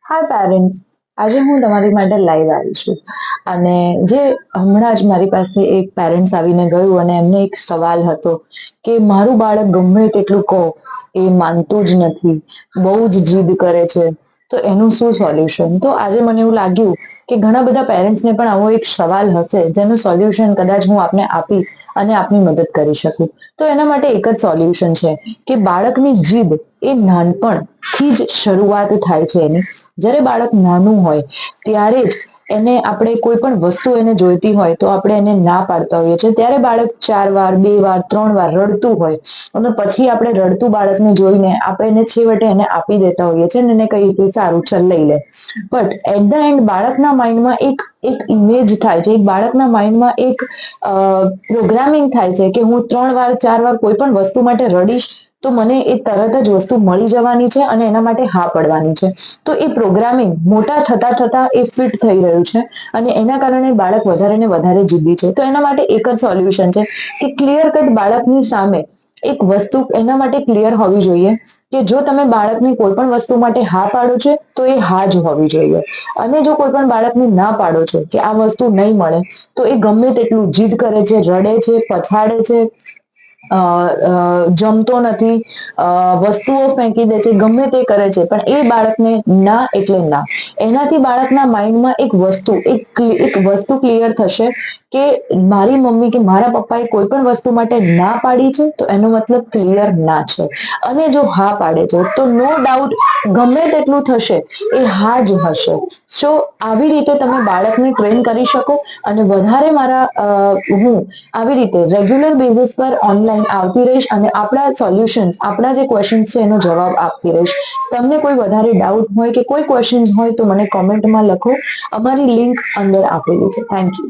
હાય parents, આજે હું તમારી માટે લાઈવ આવી છું. અને જે હમણાં જ મારી પાસે એક પેરેન્ટ્સ આવીને ગયું અને એમને એક સવાલ હતો કે મારું બાળક ગમે તેટલું કહો એ માનતું જ નથી, બહુ જ જીદ કરે છે, તો એનું શું સોલ્યુશન. તો આજે મને એવું લાગ્યું કે ઘણા બધા પેરેન્ટ્સને પણ આવો એક સવાલ હશે જેનું સોલ્યુશન કદાચ હું આપને આપી અને આપની મદદ કરી શકું. તો એના માટે એક જ સોલ્યુશન છે કે બાળકની જીદ એ નાનપણથી જ શરૂઆત થાય છે એની. જ્યારે બાળક નાનું હોય ત્યારે જ એને આપણે કોઈ પણ વસ્તુ એને જોઈતી હોય તો આપણે એને ના પાડતા હોઈએ છીએ. ત્યારે બાળક 4 વાર, 2 વાર, 3 વાર રડતું હોય અને પછી આપણે રડતું બાળકને જોઈને આપણે એને છેવટે એને આપી દેતા હોઈએ છીએ અને એને કહીએ કે સારું ચલ લઈ લે. બટ એટ ધ એન્ડ બાળકના માઇન્ડમાં એક એક ઇમેજ થાય છે, એક બાળકના માઇન્ડમાં એક પ્રોગ્રામિંગ થાય છે કે હું 3 વાર 4 વાર કોઈ પણ વસ્તુ માટે રડીશ તો મને એ તરત જ વસ્તુ મળી જવાની છે અને એના માટે હા પડવાની છે. તો એ પ્રોગ્રામિંગ મોટા થતા થતા એ ફિટ થઈ રહ્યું છે અને એના કારણે બાળક વધારે ને વધારે જીદી છે. તો એના માટે એક જ સોલ્યુશન છે કે ક્લિયર કટ બાળકની સામે એક વસ્તુ એના માટે ક્લિયર હોવી જોઈએ કે જો તમે બાળકની કોઈ પણ વસ્તુ માટે હા પાડો છો તો એ હા જ હોવી જોઈએ. અને જો કોઈ પણ બાળકને ના પાડો છો કે આ વસ્તુ નહીં મળે તો એ ગમે તેટલું જીદ કરે છે, રડે છે, પછાડે છે, જમતો નથી, વસ્તુઓ ફેંકી દે છે, ગમે તે કરે છે, પણ એ બાળકને ના એટલે ના. એનાથી બાળકના માઇન્ડમાં એક વસ્તુ ક્લિયર થશે કે મારી મમ્મી કે મારા પપ્પાએ કોઈ પણ વસ્તુ માટે ના પાડી છે તો એનો મતલબ ક્લિયર ના છે. અને જો હા પાડે છે તો નો ડાઉટ ગમે તેટલું થશે એ હા જ હશે. સો આવી રીતે તમે બાળકને ટ્રેન કરી શકો અને વધારે હું આવી રીતે રેગ્યુલર બેઝિસ પર ઓનલાઈન આવતી રહીશ અને આપણા સોલ્યુશન, આપણા જે ક્વેશ્ચન છે એનો જવાબ આપતી રહીશ. તમને કોઈ વધારે ડાઉટ હોય કે કોઈ ક્વેશ્ચન હોય તો મને કોમેન્ટમાં લખો. અમારી લિંક અંદર આપેલી છે. Thank you.